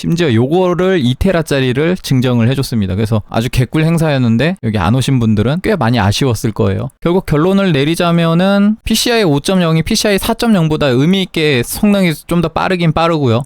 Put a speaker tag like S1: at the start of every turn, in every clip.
S1: 심지어 요거를 2테라짜리를 증정을 해줬습니다. 그래서 아주 개꿀 행사였는데 여기 안 오신 분들은 꽤 많이 아쉬웠을 거예요. 결국 결론을 내리자면은 PCIe 5.0이 PCIe 4.0보다 의미있게 성능이 좀 더 빠르긴 빠르고요.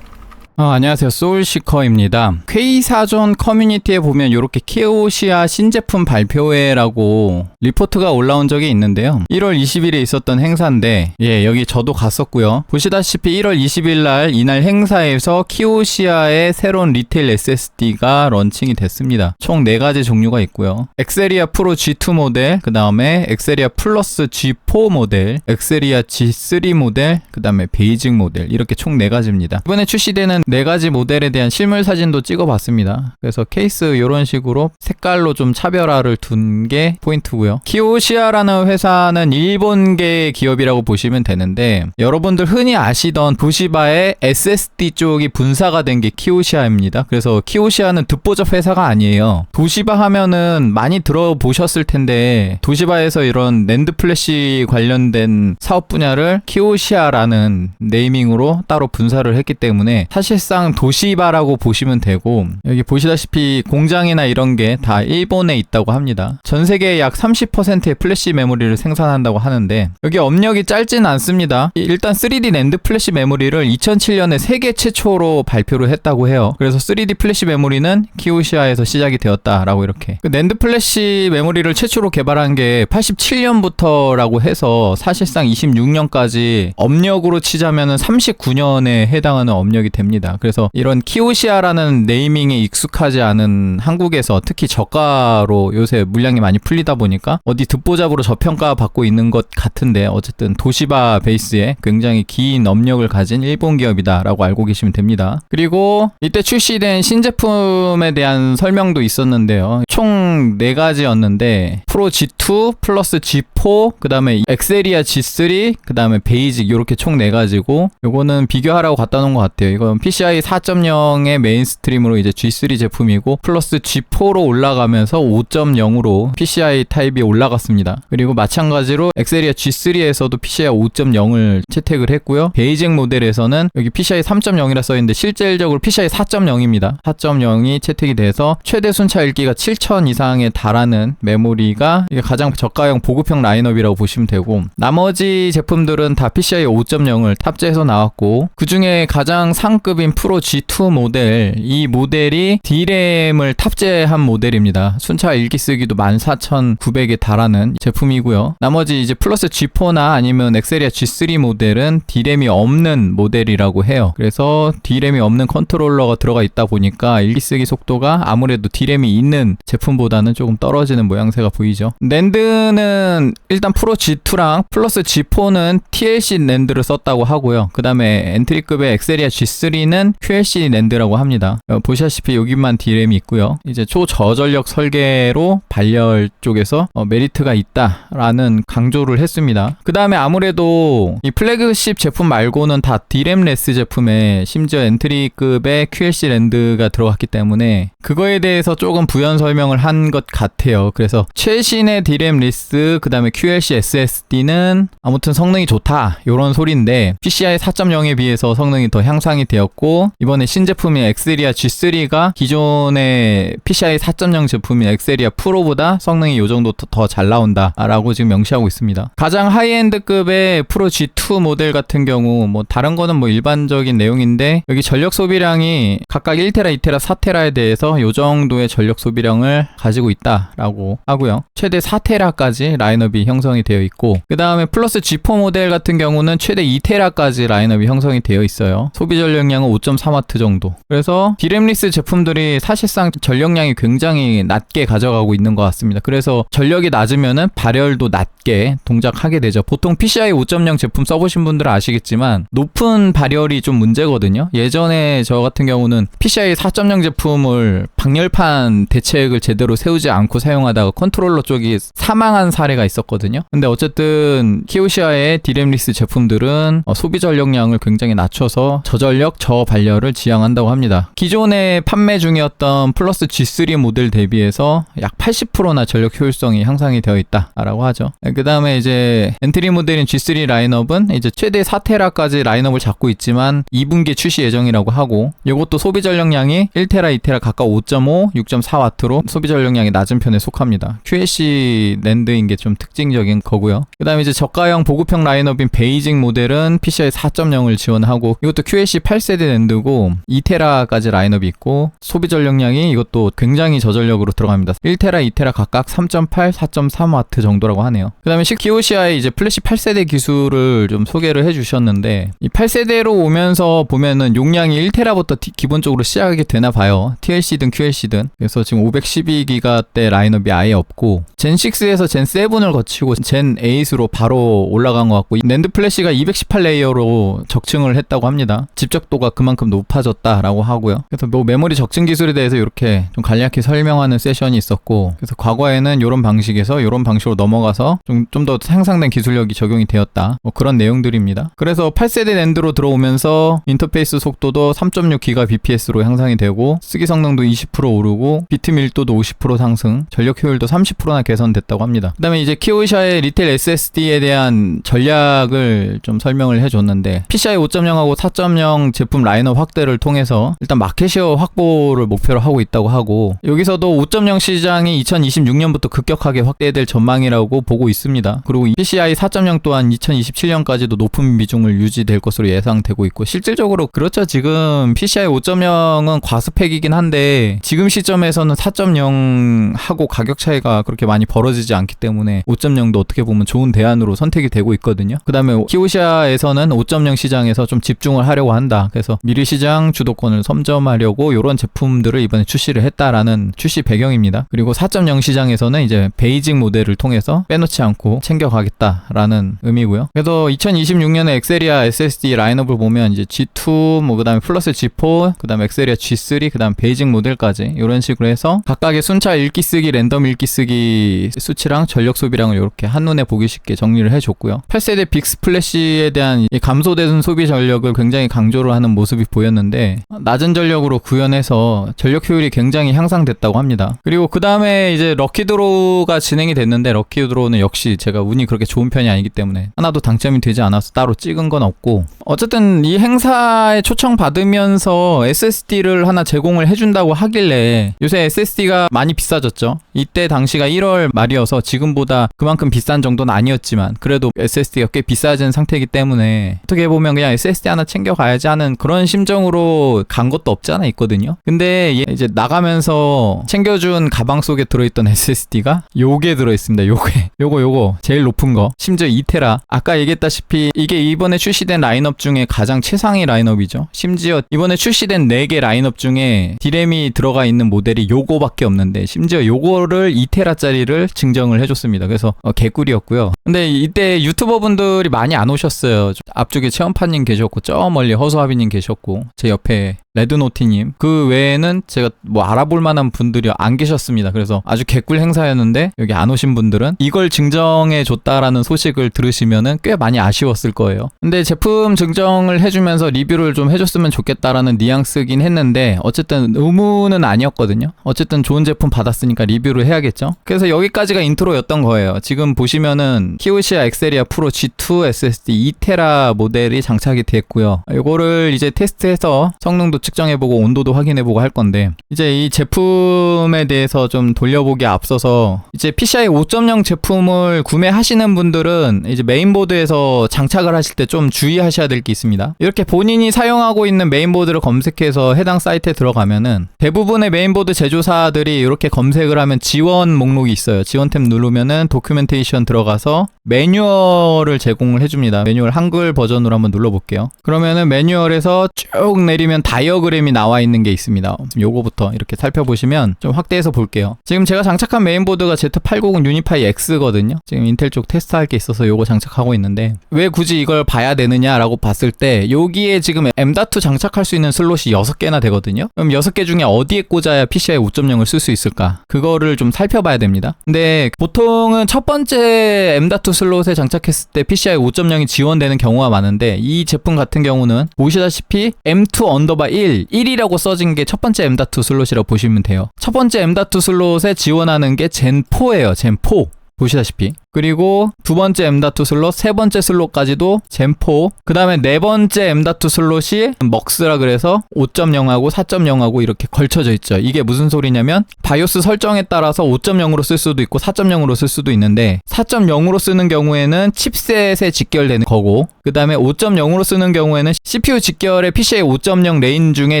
S1: 안녕하세요, 소울시커입니다. K4전 커뮤니티에 보면 이렇게 키오시아 신제품 발표회라고 리포트가 올라온 적이 있는데요. 1월 20일에 있었던 행사인데 여기 저도 갔었고요. 보시다시피 1월 20일 날 이날 행사에서 키오시아의 새로운 리테일 SSD가 런칭이 됐습니다. 총 4가지 종류가 있고요. 엑세리아 프로 G2 모델, 그 다음에 엑세리아 플러스 G4 모델, 엑세리아 G3 모델, 그 다음에 베이직 모델, 이렇게 총 4가지입니다. 이번에 출시되는 4가지 모델에 대한 실물 사진도 찍어봤습니다. 그래서 케이스 이런 식으로 색깔로 좀 차별화를 둔 게 포인트고요. 키오시아라는 회사는 일본계 기업이라고 보시면 되는데, 여러분들 흔히 아시던 도시바의 SSD 쪽이 분사가 된 게 키오시아입니다. 그래서 키오시아는 듣보잡 회사가 아니에요. 도시바 하면은 많이 들어보셨을 텐데, 도시바에서 이런 낸드 플래시 관련된 사업 분야를 키오시아라는 네이밍으로 따로 분사를 했기 때문에 사실상 도시바라고 보시면 되고, 여기 보시다시피 공장이나 이런 게 다 일본에 있다고 합니다. 전 세계의 약 30%의 플래시 메모리를 생산한다고 하는데, 여기 업력이 짧진 않습니다. 일단 3D 낸드 플래시 메모리를 2007년에 세계 최초로 발표를 했다고 해요. 그래서 3D 플래시 메모리는 키오시아에서 시작이 되었다라고 이렇게. 낸드 플래시 메모리를 최초로 개발한 게 87년부터라고 해서 사실상 26년까지 업력으로 치자면은 39년에 해당하는 업력이 됩니다. 그래서 이런 키오시아라는 네이밍에 익숙하지 않은 한국에서 특히 저가로 요새 물량이 많이 풀리다 보니까 어디 듣보잡으로 저평가 받고 있는 것 같은데, 어쨌든 도시바 베이스에 굉장히 긴 업력을 가진 일본 기업이다라고 알고 계시면 됩니다. 그리고 이때 출시된 신제품에 대한 설명도 있었는데요. 총 4가지였는데 프로 G2 플러스 G4, 그 다음에 엑세리아 G3, 그 다음에 베이직, 이렇게 총 4가지고, 요거는 비교하라고 갖다 놓은 것 같아요. 이건 PCIe 4.0의 메인스트림으로 이제 G3 제품이고, 플러스 G4로 올라가면서 5.0으로 PCI 타입이 올라갔습니다. 그리고 마찬가지로 엑세리아 G3에서도 PCI 5.0을 채택을 했고요. 베이직 모델에서는 여기 PCI 3.0이라 써있는데 실질적으로 PCI 4.0입니다. 4.0이 채택이 돼서 최대 순차 읽기가 7000 이상에 달하는 메모리가 이게 가장 저가형 보급형 라인업이라고 보시면 되고, 나머지 제품들은 다 PCI 5.0을 탑재해서 나왔고, 그 중에 가장 상급인 프로 G2 모델, 이 모델이 D램을 탑재한 모델입니다. 순차 읽기 쓰기도 14900에 달하는 제품이고요. 나머지 이제 플러스 G4나 아니면 엑세리아 G3 모델은 D램이 없는 모델이라고 해요. 그래서 D램이 없는 컨트롤러가 들어가 있다 보니까 읽기 쓰기 속도가 아무래도 D램이 있는 제품보다는 조금 떨어지는 모양새가 보이죠. 낸드는 일단 프로 G2랑 플러스 G4는 TLC 낸드를 썼다고 하고요. 그 다음에 엔트리급의 엑세리아 G3는 QLC 낸드라고 합니다. 보시다시피 여기만 D램이 있고요. 이제 초저전력 설계로 발열 쪽에서 메리트가 있다라는 강조를 했습니다. 그 다음에 아무래도 이 플래그십 제품 말고는 다 D램레스 제품에 심지어 엔트리급의 QLC 낸드가 들어갔기 때문에 그거에 대해서 조금 부연 설명을 한 것 같아요. 그래서 최신의 D램 리스, 그 다음에 QLC SSD는 아무튼 성능이 좋다, 요런 소리인데, PCIe 4.0에 비해서 성능이 더 향상이 되었고, 이번에 신제품인 엑세리아 G3가 기존의 PCIe 4.0 제품인 엑세리아 프로보다 성능이 요 정도 더 잘 나온다 라고 지금 명시하고 있습니다. 가장 하이엔드급의 프로 G2 모델 같은 경우, 뭐 다른 거는 뭐 일반적인 내용인데, 여기 전력 소비량이 각각 1테라, 2테라, 4테라에 대해서 요 정도의 전력 소비량을 가지고 있다라고 하고요. 최대 4테라까지 라인업이 형성이 되어 있고, 그 다음에 플러스 G4 모델 같은 경우는 최대 2테라까지 라인업이 형성이 되어 있어요. 소비 전력량은 5.3W 정도. 그래서 D램리스 제품들이 사실상 전력량이 굉장히 낮게 가져가고 있는 것 같습니다. 그래서 전력이 낮으면은 발열도 낮게 동작하게 되죠. 보통 PCIe 5.0 제품 써보신 분들은 아시겠지만 높은 발열이 좀 문제거든요. 예전에 저 같은 경우는 PCIe 4.0 제품을 방열판 대책을 제대로 세우지 않고 사용하다가 컨트롤러 쪽이 사망한 사례가 있었거든요. 근데 어쨌든 키오시아의 D램리스 제품들은 소비 전력량을 굉장히 낮춰서 저전력, 저반열을 지향한다고 합니다. 기존에 판매 중이었던 플러스 G3 모델 대비해서 약 80%나 전력 효율성이 향상이 되어 있다라고 하죠. 그 다음에 이제 엔트리 모델인 G3 라인업은 이제 최대 4테라까지 라인업을 잡고 있지만 2분기에 출시 예정이라고 하고, 이것도 소비 전력량이 1테라, 2테라 각각 5.5, 6.4W로 소비 전력량이 낮은 편에 속합니다. QLC 랜드인 게 좀 특징적인 거고요. 그 다음에 이제 저가형 보급형 라인업인 베이직 모델은 PCIe 4.0을 지원하고, 이것도 QLC 8세대 랜드고 2테라까지 라인업이 있고, 소비 전력량이 이것도 굉장히 저전력으로 들어갑니다. 1테라, 2테라 각각 3.8, 4.3W 정도라고 하네요. 그 다음에 키오시아의 이제 플래시 8세대 기술을 좀 소개를 해주셨는데, 이 8세대로 오면서 보면은 용량이 1테라부터 기본적으로 시작이 되나 봐요. TLC든 QLC든. 그래서 지금 512기가대 라인업이 아예 없고, 젠6에서 젠7을 거치고 젠8으로 바로 올라간 것 같고, 낸드 플래시가 218레이어로 적층을 했다고 합니다. 집적도가 그만큼 높아졌다라고 하고요. 그래서 뭐 메모리 적층 기술에 대해서 이렇게 좀 간략히 설명하는 세션이 있었고, 그래서 과거에는 이런 방식에서 이런 방식으로 넘어가서 좀 더 향상된 기술력이 적용이 되었다, 뭐 그런 내용들입니다. 그래서 8세대 낸드로 들어오면서 인터페이스 속도도 3.6GBps로 향상이 되고, 쓰기 성능도 20% 오르고, 비트 밀도도 50% 상승, 전력 효율도 30%나 개선됐다고 합니다. 그 다음에 이제 키오시아의 리테일 SSD에 대한 전략을 좀 설명을 해줬는데, PCIe 5.0하고 4.0 제품 라인업 확대를 통해서 일단 마켓시어 확보를 목표로 하고 있다고 하고, 여기서도 5.0 시장이 2026년부터 급격하게 확대될 전망이라고 보고 있습니다. 그리고 PCIe 4.0 또한 2027년까지도 높은 비중을 유지될 것으로 예상되고 있고, 실질적으로 그렇죠. 지금 PCIe 5.0은 과스펙이긴 한데 지금 시점에서는 4.0하고 가격 차이가 그렇게 많이 벌어지지 않기 때문에 5.0도 어떻게 보면 좋은 대안으로 선택이 되고 있거든요. 그 다음에 키오시아에서는 5.0 시장에서 좀 집중을 하려고 한다. 그래서 미래 시장 주도권을 선점하려고 이런 제품들을 이번에 출시를 했다라는 출시 배경입니다. 그리고 4.0 시장에서는 이제 베이직 모델을 통해서 빼놓지 않고 챙겨가겠다라는 의미고요. 그래서 2026년에 엑세리아 SSD 라인업을 보면 이제 G2, 뭐 그다음에 플러스 G4, 그다음에 엑세리아 G3, 그다음 베이직 모델까지 이런 식으로 해서 각각의 순차 읽기 쓰기, 랜덤 읽기 쓰기 수치랑 전력 소비량을 이렇게 한눈에 보기 쉽게 정리를 해줬고요. 8세대 빅스 플래시에 대한 이 감소된 소비 전력을 굉장히 강조를 하는 모습이 보였는데, 낮은 전력으로 구현해서 전력 효율이 굉장히 향상됐다고 합니다. 그리고 그 다음에 이제 럭키드로우가 진행이 됐는데, 럭키드로우는 역시 제가 운이 그렇게 좋은 편이 아니기 때문에 하나도 당첨이 되지 않아서 따로 찍은 건 없고, 어쨌든 이 행사에 초청받으면서 SSD를 하나 제공을 해준다고 하길래, 요새 SSD가 많이 비싸졌죠. 이때 당시가 1월 말이어서 지금보다 그만큼 비싼 정도는 아니었지만 그래도 SSD가 꽤 비싸진 상태이기 때문에 어떻게 보면 그냥 SSD 하나 챙겨가야지 하는 그런 심정으로 간 것도 없지 않아 있거든요. 근데 이제 나가면서 챙겨준 가방 속에 들어있던 SSD가 요게 들어있습니다. 요거 제일 높은 거, 심지어 2테라. 아까 얘기했다시피 이게 이번에 출시된 라인업 중에 가장 최상위 라인업이죠. 심지어 이번에 출시된 4개 라인업 중에 디램이 들어가 있는 모델이 요거밖에 없는데, 심지어 요거를 2테라짜리를 증정을 해줬습니다. 그래서 개꿀이었고요. 근데 이때 유튜버 분들이 많이 안 오셨어요. 앞쪽에 체험파님 계셨고, 저 멀리 허수아비님 계셨고, 제 옆에 레드노티님, 그 외에는 제가 뭐 알아볼 만한 분들이 안 계셨습니다. 그래서 아주 개꿀 행사였는데 여기 안 오신 분들은 이걸 증정해 줬다라는 소식을 들으시면은 꽤 많이 아쉬웠을 거예요. 근데 제품 증정을 해주면서 리뷰를 좀 해줬으면 좋겠다라는 뉘앙스긴 했는데, 어쨌든 의무는 아니었거든요. 어쨌든 좋은 제품 받았으니까 리뷰를 해야겠죠. 그래서 여기까지가 인트로였던 거예요. 지금 보시면은 키오시아 엑세리아 프로 G2 SSD 2테라 모델이 장착이 됐고요. 이거를 이제 테스트해서 성능도 측정해보고 온도도 확인해보고 할 건데, 이제 이 제품에 대해서 좀 돌려보기에 앞서서 이제 PCIe 5.0 제품을 구매하시는 분들은 이제 메인보드에서 장착을 하실 때 좀 주의하셔야 될 게 있습니다. 이렇게 본인이 사용하고 있는 메인보드를 검색해서 해당 사이트에 들어가면은 대부분의 메인보드 제조사들이 이렇게 검색을 하면 지원 목록이 있어요. 지원 탭 누르면은 도큐멘테이션 들어가서 매뉴얼을 제공을 해줍니다. 매뉴얼 한글 버전으로 한번 눌러볼게요. 그러면은 매뉴얼에서 쭉 내리면 다이어그램이 나와 있는 게 있습니다. 요거부터 이렇게 살펴보시면 좀 확대해서 볼게요. 지금 제가 장착한 메인보드가 Z890 유니파이 X거든요. 지금 인텔 쪽 테스트할 게 있어서 요거 장착하고 있는데, 왜 굳이 이걸 봐야 되느냐라고 봤을 때 여기에 지금 M.2 장착할 수 있는 슬롯이 6개나 되거든요. 그럼 6개 중에 어디에 꽂아야 PCIe 5.0을 쓸 수 있을까? 그거를 좀 살펴봐야 됩니다. 근데 보통은 첫 번째 M.2 M.2 슬롯에 장착했을 때 PCI 5.0이 지원되는 경우가 많은데 이 제품 같은 경우는 보시다시피 M2_1, 1이라고 써진 게 첫 번째 M.2 슬롯이라고 보시면 돼요. 첫 번째 M.2 슬롯에 지원하는 게 젠4예요. 젠4. 보시다시피. 그리고 두 번째 M.2 슬롯, 세 번째 슬롯까지도 젠4, 그 다음에 네 번째 M.2 슬롯이 먹스라 그래서 5.0하고 4.0하고 이렇게 걸쳐져 있죠. 이게 무슨 소리냐면 바이오스 설정에 따라서 5.0으로 쓸 수도 있고 4.0으로 쓸 수도 있는데 4.0으로 쓰는 경우에는 칩셋에 직결되는 거고, 그 다음에 5.0으로 쓰는 경우에는 CPU 직결의 PCI 5.0 레인 중에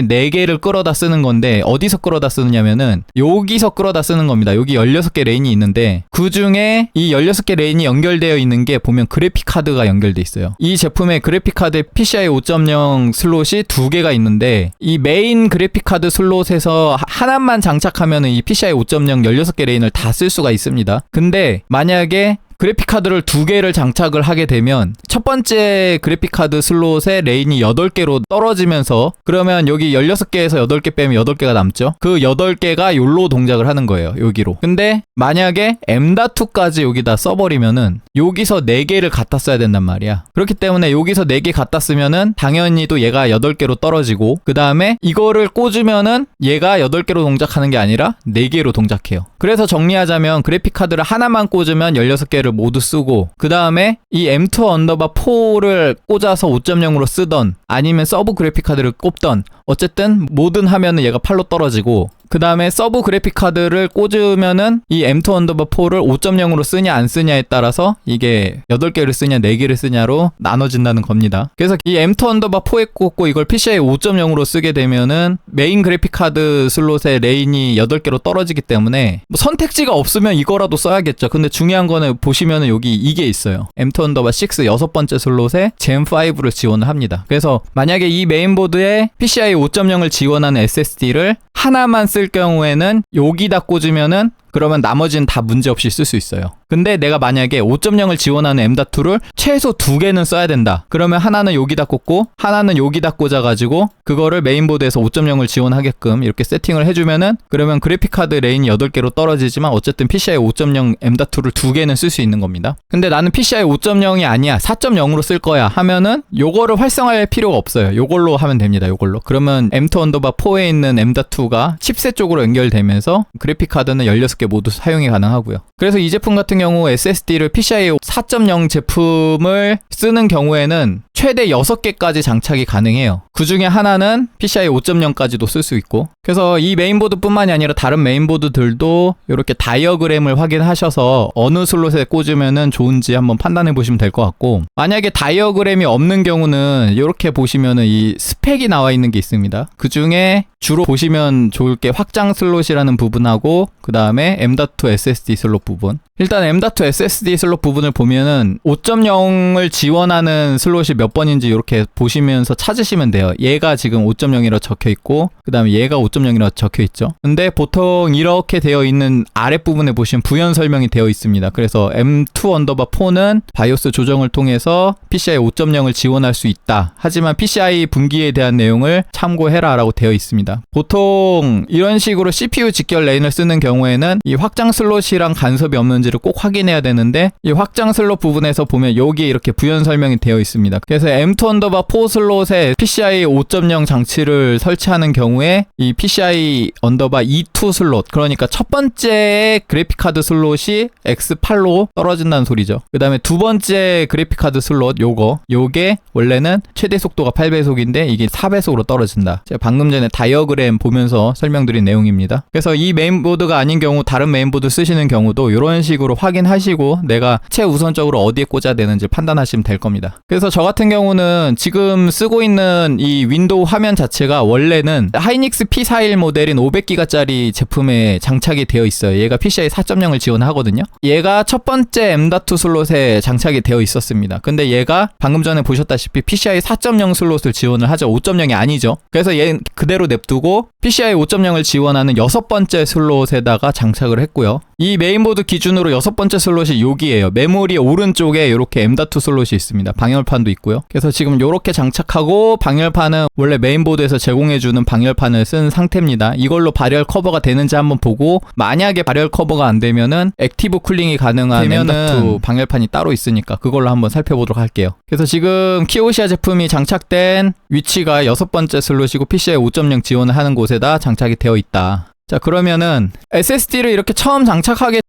S1: 4개를 끌어다 쓰는 건데 어디서 끌어다 쓰느냐면은 여기서 끌어다 쓰는 겁니다. 여기 16개 레인이 있는데 그 중에 이 16개 레인이 연결되어 있는 게 보면 그래픽 카드가 연결돼 있어요. 이 제품에 그래픽 카드에 PCI 5.0 슬롯이 2개가 있는데 이 메인 그래픽 카드 슬롯에서 하나만 장착하면 이 PCI 5.0 16개 레인을 다 쓸 수가 있습니다. 근데 만약에 그래픽카드를 2개를 장착을 하게 되면 첫 번째 그래픽카드 슬롯에 레인이 8개로 떨어지면서 그러면 여기 16개에서 8개 빼면 8개가 남죠. 그 8개가 욜로 동작을 하는 거예요. 여기로. 근데 만약에 M.2까지 여기다 써버리면은 여기서 4개를 갖다 써야 된단 말이야. 그렇기 때문에 여기서 4개 갖다 쓰면은 당연히 또 얘가 8개로 떨어지고 그 다음에 이거를 꽂으면은 얘가 8개로 동작하는 게 아니라 4개로 동작해요. 그래서 정리하자면 그래픽카드를 하나만 꽂으면 16개를 모두 쓰고 그 다음에 이 M.2_4를 꽂아서 5.0으로 쓰던 아니면 서브 그래픽카드를 꼽던 어쨌든 뭐든 하면은 얘가 8로 떨어지고 그 다음에 서브 그래픽카드를 꽂으면은 이 M.2_4를 5.0으로 쓰냐 안 쓰냐에 따라서 이게 8개를 쓰냐 4개를 쓰냐로 나눠진다는 겁니다. 그래서 이 M.2_4에 꽂고 이걸 PCI 5.0으로 쓰게 되면은 메인 그래픽카드 슬롯에 레인이 8개로 떨어지기 때문에 뭐 선택지가 없으면 이거라도 써야겠죠. 근데 중요한 거는 보시면은 여기 이게 있어요. M.2_6 6번째 슬롯에 젠5를 지원을 합니다. 그래서 만약에 이 메인보드에 PCI 5.0을 지원하는 SSD를 하나만 쓸 경우에는 여기다 꽂으면은 그러면 나머지는 다 문제없이 쓸 수 있어요. 근데 내가 만약에 5.0을 지원하는 M.2를 최소 2개는 써야 된다. 그러면 하나는 여기다 꽂고 하나는 여기다 꽂아가지고 그거를 메인보드에서 5.0을 지원하게끔 이렇게 세팅을 해주면은 그러면 그래픽카드 레인이 8개로 떨어지지만 어쨌든 PCI 5.0 M.2를 2개는 쓸 수 있는 겁니다. 근데 나는 PCI 5.0이 아니야 4.0으로 쓸 거야 하면은 요거를 활성화할 필요가 없어요. 요걸로 하면 됩니다. 요걸로. 그러면 M.2_4에 있는 M.2가 칩셋 쪽으로 연결되면서 그래픽카드는 16개 모두 사용이 가능하고요. 그래서 이 제품 같은 경우 SSD를 PCI 4.0 제품을 쓰는 경우에는 최대 6개까지 장착이 가능해요. 그 중에 하나는 PCI 5.0까지도 쓸 수 있고 그래서 이 메인보드 뿐만이 아니라 다른 메인보드들도 이렇게 다이어그램을 확인하셔서 어느 슬롯에 꽂으면 좋은지 한번 판단해 보시면 될 것 같고 만약에 다이어그램이 없는 경우는 이렇게 보시면은 이 스펙이 나와 있는 게 있습니다. 그 중에 주로 보시면 좋을 게 확장 슬롯이라는 부분하고 그 다음에 M.2 SSD 슬롯 부분. 일단 M.2 SSD 슬롯 부분을 보면은 5.0을 지원하는 슬롯이 몇 번인지 이렇게 보시면서 찾으시면 돼요. 얘가 지금 5.0이라고 적혀 있고 그 다음에 얘가 5.0이라고 적혀 있죠. 근데 보통 이렇게 되어 있는 아랫부분에 보시면 부연 설명이 되어 있습니다. 그래서 M.2_4는 바이오스 조정을 통해서 PCI 5.0을 지원할 수 있다. 하지만 PCI 분기에 대한 내용을 참고해라 라고 되어 있습니다. 보통 이런 식으로 CPU 직결 레인을 쓰는 경우에는 이 확장 슬롯이랑 간섭이 없는지를 꼭 확인해야 되는데 이 확장 슬롯 부분에서 보면 여기에 이렇게 부연 설명이 되어 있습니다. 그래서 M.2_4 슬롯에 PCI 5.0 장치를 설치하는 경우에 이 PCI_E2 슬롯 그러니까 첫 번째 그래픽카드 슬롯이 X8로 떨어진다는 소리죠. 그 다음에 두 번째 그래픽카드 슬롯 요게 원래는 최대 속도가 8배속인데 이게 4배속으로 떨어진다. 제가 방금 전에 다이어그램 보면서 설명드린 내용입니다. 그래서 이 메인보드가 아닌 경우 다른 메인보드 쓰시는 경우도 이런 식으로 확인하시고 내가 최우선적으로 어디에 꽂아야 되는지 판단하시면 될 겁니다. 그래서 저 같은 경우는 지금 쓰고 있는 이 윈도우 화면 자체가 원래는 하이닉스 P41 모델인 500기가짜리 제품에 장착이 되어 있어요. 얘가 PCI 4.0을 지원하거든요. 얘가 첫 번째 M.2 슬롯에 장착이 되어 있었습니다. 근데 얘가 방금 전에 보셨다시피 PCI 4.0 슬롯을 지원을 하죠. 5.0이 아니죠. 그래서 얘 그대로 냅두고 PCI 5.0을 지원하는 6번째 슬롯에다가 장착을 했고요. 이 메인보드 기준으로 6번째 슬롯이 여기에요. 메모리 오른쪽에 이렇게 M.2 슬롯이 있습니다. 방열판도 있고요. 그래서 지금 이렇게 장착하고 방열판은 원래 메인보드에서 제공해주는 방열판을 쓴 상태입니다. 이걸로 발열 커버가 되는지 한번 보고 만약에 발열 커버가 안 되면은 액티브 쿨링이 가능한 M.2 방열판이 따로 있으니까 그걸로 한번 살펴보도록 할게요. 그래서 지금 키오시아 제품이 장착된 위치가 6번째 슬롯이고 PCIe 5.0 지원을 하는 곳에다 장착이 되어 있다. 자, 그러면은 SSD를 이렇게 처음 장착하게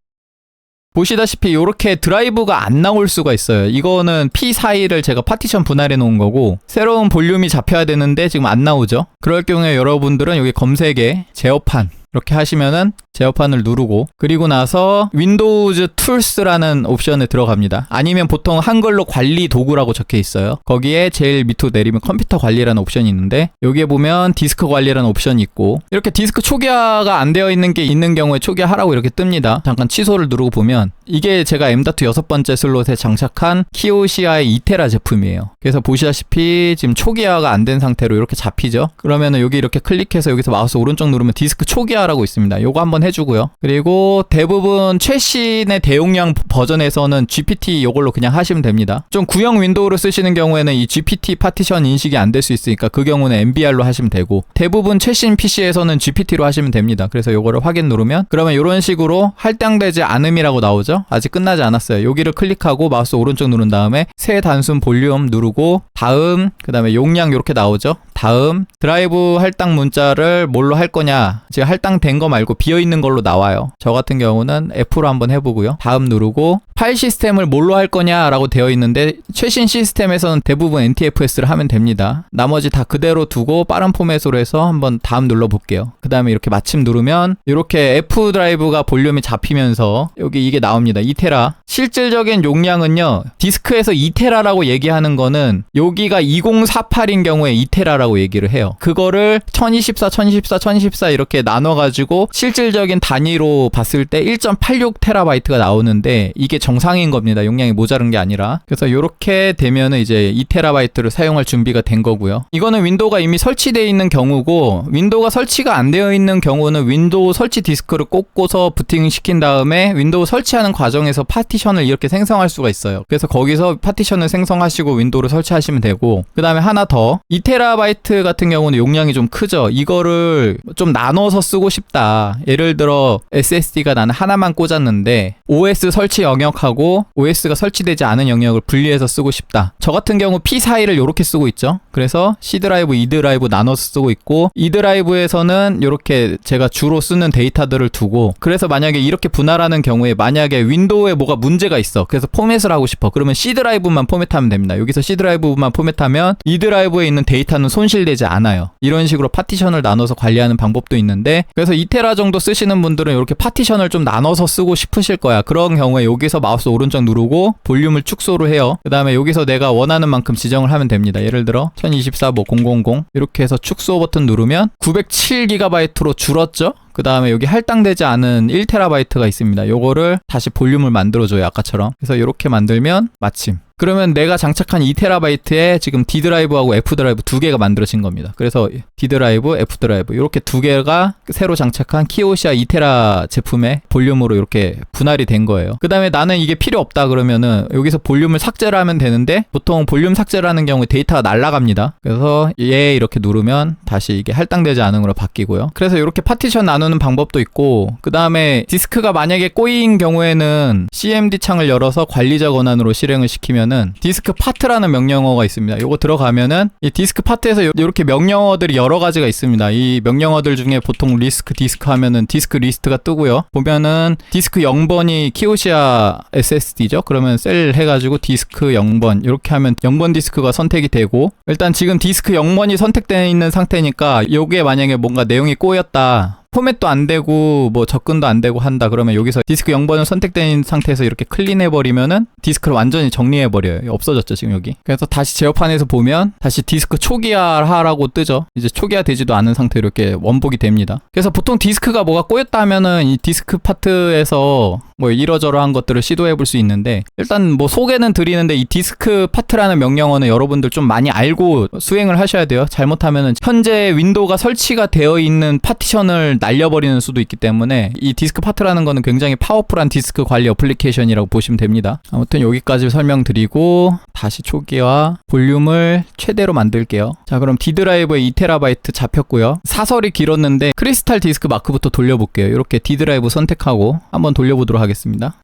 S1: 보시다시피 이렇게 드라이브가 안 나올 수가 있어요. 이거는 P41을 제가 파티션 분할해 놓은 거고 새로운 볼륨이 잡혀야 되는데 지금 안 나오죠. 그럴 경우에 여러분들은 여기 검색에 제어판 이렇게 하시면은 제어판을 누르고 그리고 나서 윈도우즈 툴스라는 옵션에 들어갑니다. 아니면 보통 한글로 관리 도구라고 적혀 있어요. 거기에 제일 밑으로 내리면 컴퓨터 관리라는 옵션이 있는데 여기에 보면 디스크 관리라는 옵션이 있고 이렇게 디스크 초기화가 안 되어 있는 게 있는 경우에 초기화하라고 이렇게 뜹니다. 잠깐 취소를 누르고 보면 이게 제가 M.2 6번째 슬롯에 장착한 키오시아의 2테라 제품이에요. 그래서 보시다시피 지금 초기화가 안 된 상태로 이렇게 잡히죠. 그러면은 여기 이렇게 클릭해서 여기서 마우스 오른쪽 누르면 디스크 초기화라고 있습니다. 요거 한번 해주고요. 그리고 대부분 최신의 대용량 버전에서는 GPT 요걸로 그냥 하시면 됩니다. 좀 구형 윈도우를 쓰시는 경우에는 이 GPT 파티션 인식이 안 될 수 있으니까 그 경우는 MBR로 하시면 되고 대부분 최신 PC에서는 GPT로 하시면 됩니다. 그래서 요거를 확인 누르면 그러면 이런 식으로 할당되지 않음이라고 나오죠. 아직 끝나지 않았어요. 여기를 클릭하고 마우스 오른쪽 누른 다음에 새 단순 볼륨 누르고 다음 그 다음에 용량 이렇게 나오죠. 다음 드라이브 할당 문자를 뭘로 할 거냐 지금 할당된 거 말고 비어있는 걸로 나와요. 저 같은 경우는 F로 한번 해보고요. 다음 누르고 파일 시스템을 뭘로 할 거냐라고 되어 있는데 최신 시스템에서는 대부분 NTFS를 하면 됩니다. 나머지 다 그대로 두고 빠른 포맷으로 해서 한번 다음 눌러볼게요. 그 다음에 이렇게 마침 누르면 이렇게 F 드라이브가 볼륨이 잡히면서 여기 이게 나옵니다. 2테라 실질적인 용량은요 디스크에서 2테라라고 얘기하는 거는 여기가 2048인 경우에 2테라라고 얘기를 해요. 그거를 1024, 1024, 1024 이렇게 나눠가지고 실질적인 단위로 봤을 때 1.86TB가 나오는데 이게 정상인 겁니다. 용량이 모자른 게 아니라. 그래서 이렇게 되면은 이제 2TB를 사용할 준비가 된 거고요. 이거는 윈도우가 이미 설치되어 있는 경우고 윈도우가 설치가 안 되어 있는 경우는 윈도우 설치 디스크를 꽂고서 부팅시킨 다음에 윈도우 설치하는 과정에서 파티션을 이렇게 생성할 수가 있어요. 그래서 거기서 파티션을 생성하시고 윈도우를 설치하시면 되고 그 다음에 하나 더 2TB 같은 경우는 용량이 좀 크죠. 이거를 좀 나눠서 쓰고 싶다. 예를 들어 SSD가 나는 하나만 꽂았는데 OS 설치 영역하고 OS가 설치되지 않은 영역을 분리해서 쓰고 싶다. 저 같은 경우 P41을 이렇게 쓰고 있죠. 그래서 C 드라이브, E 드라이브 나눠서 쓰고 있고 E 드라이브에서는 이렇게 제가 주로 쓰는 데이터들을 두고 그래서 만약에 이렇게 분할하는 경우에 만약에 윈도우에 뭐가 문제가 있어. 그래서 포맷을 하고 싶어. 그러면 C 드라이브만 포맷하면 됩니다. 여기서 C 드라이브만 포맷하면 E 드라이브에 있는 데이터는 손실되지 않아요. 이런 식으로 파티션을 나눠서 관리하는 방법도 있는데 그래서 2테라 정도 쓰시는 분들은 이렇게 파티션을 좀 나눠서 쓰고 싶으실 거야. 그런 경우에 여기서 마우스 오른쪽 누르고 볼륨을 축소를 해요. 그 다음에 여기서 내가 원하는 만큼 지정을 하면 됩니다. 예를 들어 1024 뭐 000 이렇게 해서 축소 버튼 누르면 907GB로 줄었죠? 그 다음에 여기 할당되지 않은 1TB가 있습니다. 요거를 다시 볼륨을 만들어줘요. 아까처럼. 그래서 이렇게 만들면 마침. 그러면 내가 장착한 2TB에 지금 D 드라이브하고 F 드라이브 두 개가 만들어진 겁니다. 그래서 D 드라이브, F 드라이브 이렇게 두 개가 새로 장착한 키오시아 2테라 제품의 볼륨으로 이렇게 분할이 된 거예요. 그 다음에 나는 이게 필요 없다 그러면은 여기서 볼륨을 삭제를 하면 되는데 보통 볼륨 삭제를 하는 경우에 데이터가 날아갑니다. 그래서 얘 이렇게 누르면 다시 이게 할당되지 않은 걸로 바뀌고요. 그래서 이렇게 파티션 나누는 방법도 있고 그 다음에 디스크가 만약에 꼬인 경우에는 CMD 창을 열어서 관리자 권한으로 실행을 시키면 디스크 파트라는 명령어가 있습니다. 요거 들어가면은 이 디스크 파트에서 이렇게 명령어들이 여러 가지가 있습니다. 이 명령어들 중에 보통 리스크 디스크 하면은 디스크 리스트가 뜨고요. 보면은 디스크 0번이 키오시아 SSD죠. 그러면 셀 해가지고 디스크 0번 이렇게 하면 0번 디스크가 선택이 되고 일단 지금 디스크 0번이 선택되어 있는 상태니까 요게 만약에 뭔가 내용이 꼬였다. 포맷도 안 되고 뭐 접근도 안 되고 한다 그러면 여기서 디스크 0번을 선택된 상태에서 이렇게 클린해버리면은 디스크를 완전히 정리해버려요. 없어졌죠 지금 여기. 그래서 다시 제어판에서 보면 다시 디스크 초기화하라고 뜨죠. 이제 초기화 되지도 않은 상태로 이렇게 원복이 됩니다. 그래서 보통 디스크가 뭐가 꼬였다 하면은 이 디스크 파트에서 뭐 이러저러한 것들을 시도해 볼 수 있는데, 일단 뭐 소개는 드리는데 이 디스크 파트라는 명령어는 여러분들 좀 많이 알고 수행을 하셔야 돼요. 잘못하면은 현재 윈도우가 설치가 되어 있는 파티션을 날려버리는 수도 있기 때문에 이 디스크 파트라는 거는 굉장히 파워풀한 디스크 관리 어플리케이션이라고 보시면 됩니다. 아무튼 여기까지 설명드리고 다시 초기화 볼륨을 최대로 만들게요. 자, 그럼 D 드라이브에 2TB 잡혔고요. 사설이 길었는데 크리스탈 디스크 마크부터 돌려볼게요. 이렇게 D 드라이브 선택하고 한번 돌려보도록 하겠습니다.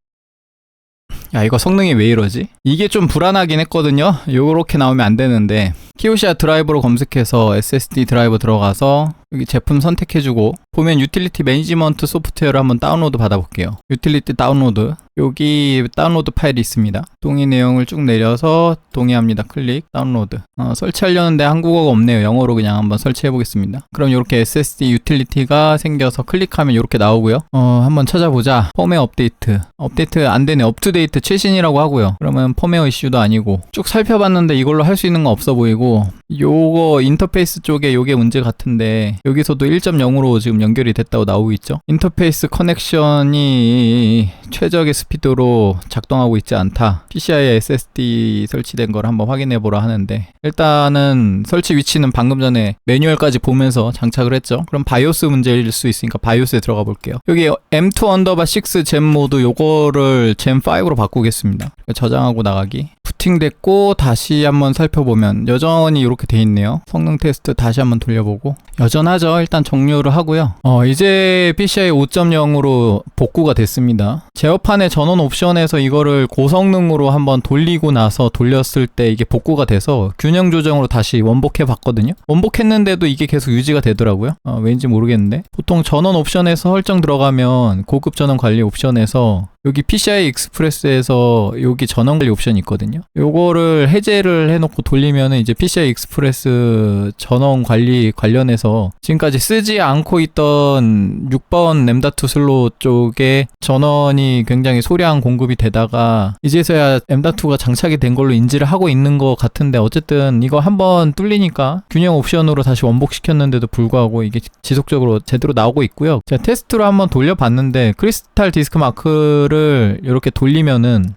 S1: 야, 이거 성능이 왜 이러지? 이게 좀 불안하긴 했거든요. 요렇게 나오면 안 되는데, 키오시아 드라이브로 검색해서 SSD 드라이브 들어가서 여기 제품 선택해주고 보면 유틸리티 매니지먼트 소프트웨어를 한번 다운로드 받아볼게요. 유틸리티 다운로드, 여기 다운로드 파일이 있습니다. 동의 내용을 쭉 내려서 동의합니다. 클릭, 다운로드. 설치하려는데 한국어가 없네요. 영어로 그냥 한번 설치해 보겠습니다. 그럼 이렇게 SSD 유틸리티가 생겨서 클릭하면 이렇게 나오고요. 한번 찾아보자. 펌웨어 업데이트. 업데이트 안 되네. 업투데이트 최신이라고 하고요. 그러면 펌웨어 이슈도 아니고, 쭉 살펴봤는데 이걸로 할 수 있는 거 없어 보이고, 요거 인터페이스 쪽에 요게 문제 같은데 여기서도 1.0으로 지금 연결이 됐다고 나오고 있죠. 인터페이스 커넥션이 최적의 스피드로 작동하고 있지 않다. PCIe SSD 설치된 걸 한번 확인해 보라 하는데, 일단은 설치 위치는 방금 전에 매뉴얼까지 보면서 장착을 했죠. 그럼 바이오스 문제일 수 있으니까 바이오스에 들어가 볼게요. 여기 M2_6 젠 모드 요거를 젠 5로 바꾸겠습니다. 저장하고 나가기. 부팅됐고 다시 한번 살펴보면 여전히 이렇게 돼 있네요. 성능 테스트 다시 한번 돌려보고 여전하죠. 일단 종료를 하고요. 이제 PCIe 5.0으로 복구가 됐습니다. 제어판의 전원 옵션에서 이거를 고성능으로 한번 돌리고 나서 돌렸을 때 이게 복구가 돼서 균형 조정으로 다시 원복해 봤거든요. 원복했는데도 이게 계속 유지가 되더라고요. 왠지 모르겠는데, 보통 전원 옵션에서 설정 들어가면 고급 전원 관리 옵션에서 여기 PCI 익스프레스에서 여기 전원 관리 옵션이 있거든요. 요거를 해제를 해놓고 돌리면은 이제 PCI 익스프레스 전원 관리 관련해서 지금까지 쓰지 않고 있던 6번 M.2 슬롯 쪽에 전원이 굉장히 소량 공급이 되다가 이제서야 M.2가 장착이 된 걸로 인지를 하고 있는 것 같은데, 어쨌든 이거 한번 뚫리니까 균형 옵션으로 다시 원복시켰는데도 불구하고 이게 지속적으로 제대로 나오고 있고요. 제가 테스트로 한번 돌려봤는데 크리스탈 디스크 마크를 이렇게 돌리면은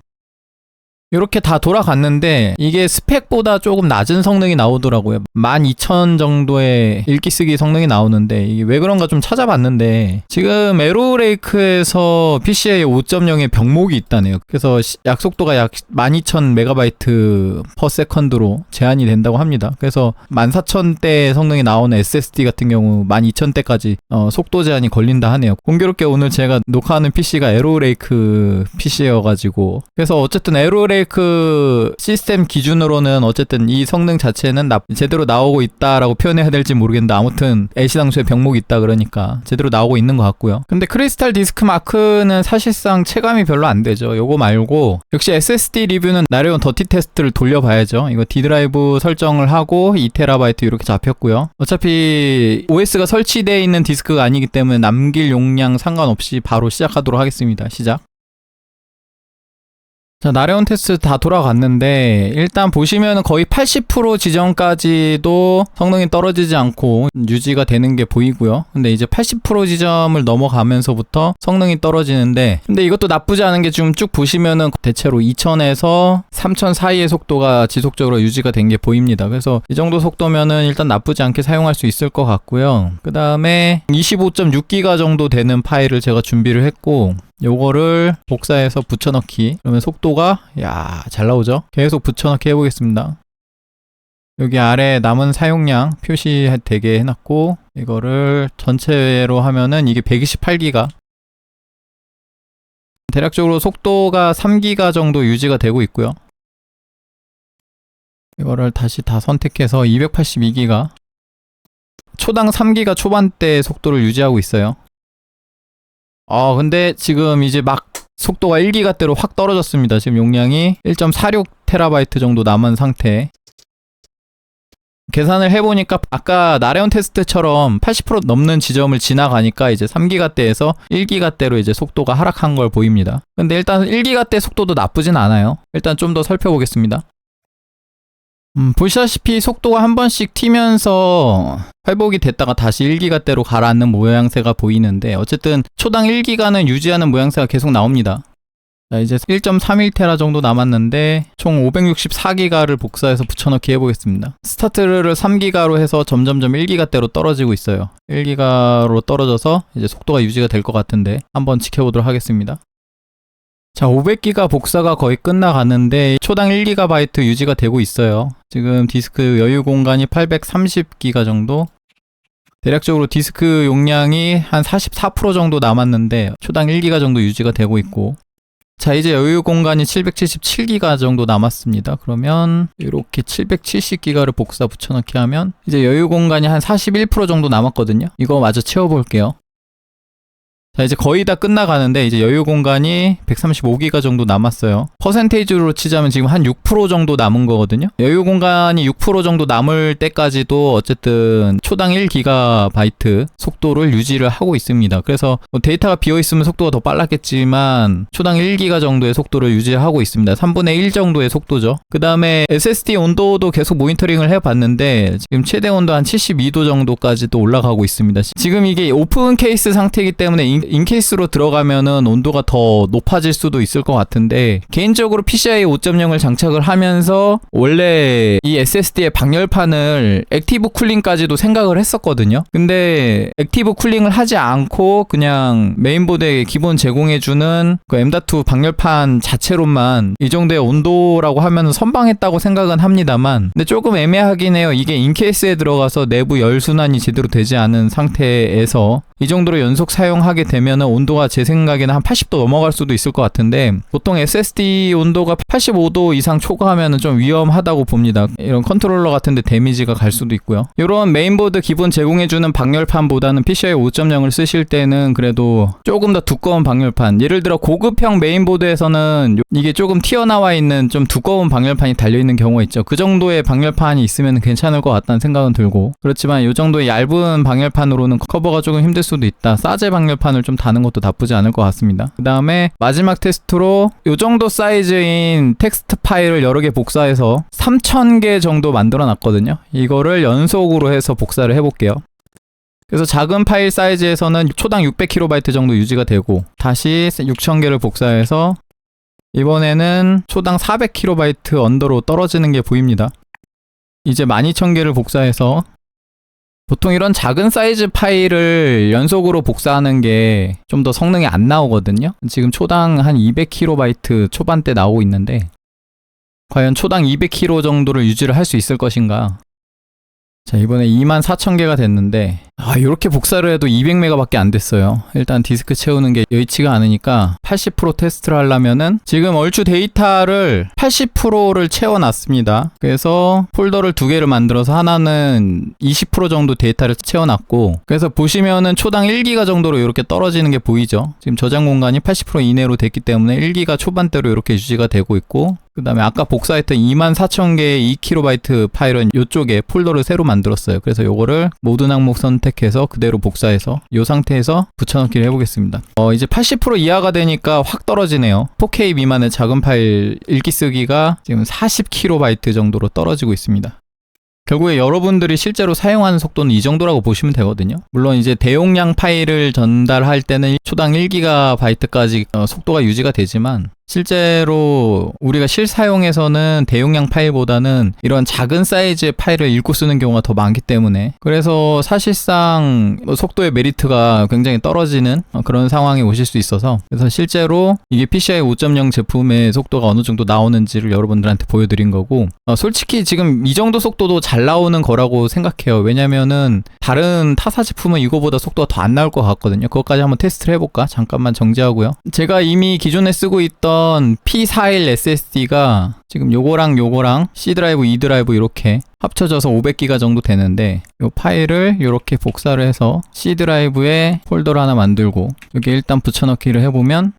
S1: 이렇게 다 돌아갔는데 이게 스펙보다 조금 낮은 성능이 나오더라고요. 12,000 정도의 읽기 쓰기 성능이 나오는데 이게 왜 그런가 좀 찾아봤는데, 지금 에로레이크에서 PCIe 5.0의 병목이 있다네요. 그래서 약속도가 약 12,000MB/s로 제한이 된다고 합니다. 그래서 14,000대 성능이 나오는 SSD 같은 경우 12,000대까지 속도 제한이 걸린다 하네요. 공교롭게 오늘 제가 녹화하는 PC가 에로레이크 PC여가지고, 그래서 어쨌든 에로레이크 시스템 기준으로는 어쨌든 이 성능 자체는 제대로 나오고 있다라고 표현해야 될지 모르겠는데, 아무튼 애시당초에 병목이 있다 그러니까 제대로 나오고 있는 것 같고요. 근데 크리스탈 디스크 마크는 사실상 체감이 별로 안 되죠. 요거 말고 역시 SSD 리뷰는 나레온 더티 테스트를 돌려봐야죠. 이거 D 드라이브 설정을 하고 2TB 이렇게 잡혔고요. 어차피 OS가 설치되어 있는 디스크가 아니기 때문에 남길 용량 상관없이 바로 시작하도록 하겠습니다. 시작. 자, 나레온 테스트 다 돌아갔는데 일단 보시면 거의 80% 지점까지도 성능이 떨어지지 않고 유지가 되는 게 보이고요. 근데 이제 80% 지점을 넘어가면서부터 성능이 떨어지는데, 근데 이것도 나쁘지 않은 게 지금 쭉 보시면은 대체로 2000에서 3000 사이의 속도가 지속적으로 유지가 된 게 보입니다. 그래서 이 정도 속도면은 일단 나쁘지 않게 사용할 수 있을 것 같고요. 그 다음에 25.6기가 정도 되는 파일을 제가 준비를 했고, 요거를 복사해서 붙여넣기. 그러면 속도가 잘 나오죠. 계속 붙여넣기 해보겠습니다. 여기 아래 남은 사용량 표시되게 해놨고, 이거를 전체로 하면은 이게 128기가, 대략적으로 속도가 3기가 정도 유지가 되고 있고요. 이거를 다시 다 선택해서 282기가, 초당 3기가 초반대 속도를 유지하고 있어요. 근데 지금 이제 막 속도가 1기가대로 확 떨어졌습니다. 지금 용량이 1.46TB 정도 남은 상태. 계산을 해보니까 아까 나레온 테스트처럼 80% 넘는 지점을 지나가니까 이제 3기가대에서 1기가대로 이제 속도가 하락한 걸 보입니다. 근데 일단 1기가대 속도도 나쁘진 않아요. 일단 좀 더 살펴보겠습니다. 보시다시피 속도가 한 번씩 튀면서 회복이 됐다가 다시 1기가대로 가라앉는 모양새가 보이는데, 어쨌든 초당 1기가는 유지하는 모양새가 계속 나옵니다. 자, 이제 1.31테라 정도 남았는데 총 564기가를 복사해서 붙여넣기 해보겠습니다. 스타트를 3기가로 해서 점점점 1기가대로 떨어지고 있어요. 1기가로 떨어져서 이제 속도가 유지가 될 것 같은데 한번 지켜보도록 하겠습니다. 자, 500기가 복사가 거의 끝나가는데 초당 1GB 유지가 되고 있어요. 지금 디스크 여유 공간이 830기가 정도, 대략적으로 디스크 용량이 한 44% 정도 남았는데 초당 1기가 정도 유지가 되고 있고, 자, 이제 여유 공간이 777기가 정도 남았습니다. 그러면 이렇게 770기가를 복사 붙여넣기 하면 이제 여유 공간이 한 41% 정도 남았거든요. 이거 마저 채워볼게요. 자, 이제 거의 다 끝나가는데 이제 여유 공간이 135기가 정도 남았어요. 퍼센테이지로 치자면 지금 한 6% 정도 남은 거거든요. 여유 공간이 6% 정도 남을 때까지도 어쨌든 초당 1GB 속도를 유지를 하고 있습니다. 그래서 뭐 데이터가 비어있으면 속도가 더 빨랐겠지만 초당 1기가 정도의 속도를 유지하고 있습니다. 3분의 1 정도의 속도죠. 그 다음에 SSD 온도도 계속 모니터링을 해봤는데 지금 최대 온도 한 72도 정도까지도 올라가고 있습니다. 지금 이게 오픈 케이스 상태이기 때문에 인케이스로 들어가면은 온도가 더 높아질 수도 있을 것 같은데, 개인적으로 PCIe 5.0을 장착을 하면서 원래 이 SSD의 방열판을 액티브 쿨링까지도 생각을 했었거든요. 근데 액티브 쿨링을 하지 않고 그냥 메인보드에 기본 제공해주는 그 M.2 방열판 자체로만 이 정도의 온도라고 하면 선방했다고 생각은 합니다만, 근데 조금 애매하긴 해요. 이게 인케이스에 들어가서 내부 열순환이 제대로 되지 않은 상태에서 이 정도로 연속 사용하게 되면은 온도가 제 생각에는 한 80도 넘어갈 수도 있을 것 같은데, 보통 SSD 온도가 85도 이상 초과하면은 좀 위험하다고 봅니다. 이런 컨트롤러 같은데 데미지가 갈 수도 있고요. 이런 메인보드 기본 제공해주는 방열판보다는 PCIe 5.0을 쓰실 때는 그래도 조금 더 두꺼운 방열판, 예를 들어 고급형 메인보드에서는 이게 조금 튀어나와 있는 좀 두꺼운 방열판이 달려있는 경우가 있죠. 그 정도의 방열판이 있으면 괜찮을 것 같다는 생각은 들고, 그렇지만 이 정도의 얇은 방열판으로는 커버가 조금 힘들 수도 있다. 사제 방열판을 좀 다는 것도 나쁘지 않을 것 같습니다. 그 다음에 마지막 테스트로 이 정도 사이즈인 텍스트 파일을 여러 개 복사해서 3000개 정도 만들어 놨거든요. 이거를 연속으로 해서 복사를 해볼게요. 그래서 작은 파일 사이즈에서는 초당 600KB 정도 유지가 되고, 다시 6000개를 복사해서 이번에는 초당 400KB 언더로 떨어지는 게 보입니다. 이제 12000개를 복사해서, 보통 이런 작은 사이즈 파일을 연속으로 복사하는 게 좀 더 성능이 안 나오거든요. 지금 초당 한 200KB 초반대 나오고 있는데, 과연 초당 200KB 정도를 유지를 할 수 있을 것인가. 자, 이번에 24000개가 됐는데, 이렇게 복사를 해도 200메가밖에 안 됐어요. 일단 디스크 채우는 게 여의치가 않으니까 80% 테스트를 하려면은 지금 얼추 데이터를 80%를 채워놨습니다. 그래서 폴더를 2개를 만들어서 하나는 20% 정도 데이터를 채워놨고, 그래서 보시면은 초당 1기가 정도로 이렇게 떨어지는 게 보이죠. 지금 저장 공간이 80% 이내로 됐기 때문에 1기가 초반대로 이렇게 유지가 되고 있고, 그 다음에 아까 복사했던 24000개의 2KB 파일은 이쪽에 폴더를 새로 만들었어요. 그래서 요거를 모든 항목 선택해서 그대로 복사해서 이 상태에서 붙여넣기를 해보겠습니다. 이제 80% 이하가 되니까 확 떨어지네요. 4K 미만의 작은 파일 읽기 쓰기가 지금 40KB 정도로 떨어지고 있습니다. 결국에 여러분들이 실제로 사용하는 속도는 이 정도라고 보시면 되거든요. 물론 이제 대용량 파일을 전달할 때는 초당 1GB까지 속도가 유지가 되지만, 실제로 우리가 실사용에서는 대용량 파일보다는 이런 작은 사이즈의 파일을 읽고 쓰는 경우가 더 많기 때문에, 그래서 사실상 속도의 메리트가 굉장히 떨어지는 그런 상황에 오실 수 있어서, 그래서 실제로 이게 PCIe 5.0 제품의 속도가 어느 정도 나오는지를 여러분들한테 보여드린 거고, 솔직히 지금 이 정도 속도도 잘 나오는 거라고 생각해요. 왜냐면은 다른 타사 제품은 이거보다 속도가 더 안 나올 것 같거든요. 그것까지 한번 테스트를 해볼까? 잠깐만 정지하고요. 제가 이미 기존에 쓰고 있던 P41 SSD가 지금 요거랑 C 드라이브, E 드라이브 이렇게 합쳐져서 500기가 정도 되는데, 이 파일을 이렇게 복사를 해서 C 드라이브에 폴더를 하나 만들고 여기 일단 붙여넣기를 해보면,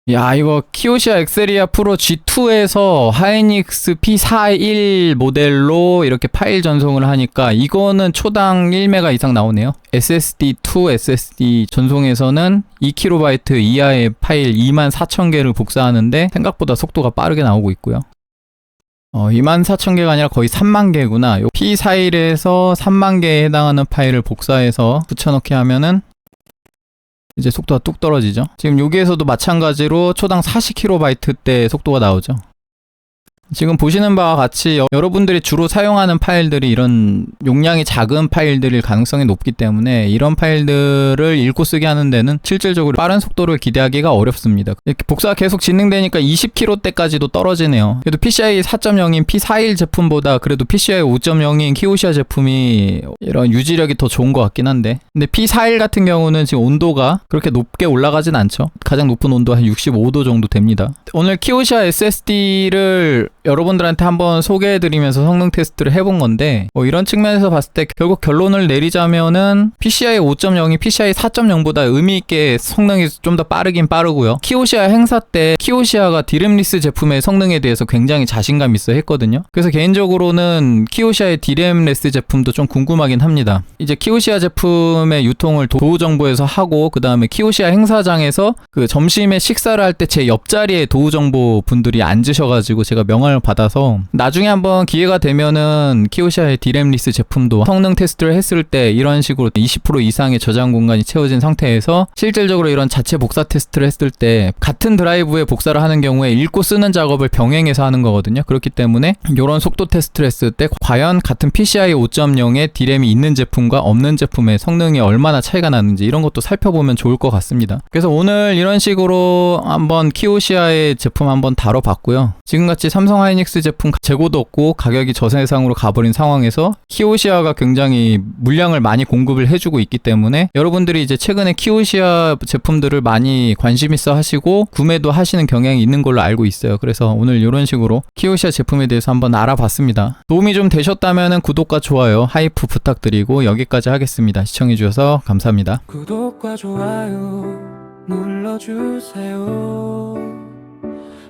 S1: 야, 이거 키오시아 엑세리아 프로 G2에서 하이닉스 P41 모델로 이렇게 파일 전송을 하니까 이거는 초당 1메가 이상 나오네요. SSD2 SSD 전송에서는 2KB 이하의 파일 24000개를 복사하는데 생각보다 속도가 빠르게 나오고 있고요. 24,000개가 아니라 거의 3만 개구나. 요 P41에서 3만 개에 해당하는 파일을 복사해서 붙여넣기 하면은 이제 속도가 뚝 떨어지죠. 지금 여기에서도 마찬가지로 초당 40kB 대 속도가 나오죠. 지금 보시는 바와 같이 여러분들이 주로 사용하는 파일들이 이런 용량이 작은 파일들일 가능성이 높기 때문에 이런 파일들을 읽고 쓰게 하는 데는 실질적으로 빠른 속도를 기대하기가 어렵습니다. 이렇게 복사가 계속 진행되니까 20kb대까지도 떨어지네요. 그래도 PCIe 4.0인 P41 제품보다 그래도 PCIe 5.0인 키오시아 제품이 이런 유지력이 더 좋은 것 같긴 한데, 근데 P41 같은 경우는 지금 온도가 그렇게 높게 올라가진 않죠. 가장 높은 온도가 한 65도 정도 됩니다. 오늘 키오시아 SSD를 여러분들한테 한번 소개해드리면서 성능 테스트를 해본 건데, 이런 측면에서 봤을 때 결국 결론을 내리자면은 PCIe 5.0이 PCIe 4.0보다 의미있게 성능이 좀 더 빠르긴 빠르고요. 키오시아 행사 때 키오시아가 디램리스 제품의 성능에 대해서 굉장히 자신감 있어 했거든요. 그래서 개인적으로는 키오시아의 디램레스 제품도 좀 궁금하긴 합니다. 이제 키오시아 제품의 유통을 도우정보에서 하고, 그 다음에 키오시아 행사장에서 그 점심에 식사를 할 때 제 옆자리에 도우정보 분들이 앉으셔가지고 제가 명함을 받아서 나중에 한번 기회가 되면은 키오시아의 디램리스 제품도 성능 테스트를 했을 때 이런 식으로 20% 이상의 저장 공간이 채워진 상태에서 실질적으로 이런 자체 복사 테스트를 했을 때 같은 드라이브에 복사를 하는 경우에 읽고 쓰는 작업을 병행해서 하는 거거든요. 그렇기 때문에 이런 속도 테스트를 했을 때 과연 같은 PCIe 5.0에 디램이 있는 제품과 없는 제품의 성능이 얼마나 차이가 나는지 이런 것도 살펴보면 좋을 것 같습니다. 그래서 오늘 이런 식으로 한번 키오시아의 제품 한번 다뤄봤고요. 지금같이 삼성 하이닉스 제품 재고도 없고 가격이 저세상으로 가버린 상황에서 키오시아가 굉장히 물량을 많이 공급을 해주고 있기 때문에 여러분들이 이제 최근에 키오시아 제품들을 많이 관심 있어 하시고 구매도 하시는 경향이 있는 걸로 알고 있어요. 그래서 오늘 이런 식으로 키오시아 제품에 대해서 한번 알아봤습니다. 도움이 좀 되셨다면 구독과 좋아요, 하이프 부탁드리고 여기까지 하겠습니다. 시청해주셔서 감사합니다.
S2: 구독과 좋아요 눌러주세요.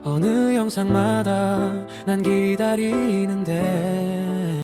S2: 어느 영상마다 난 기다리는데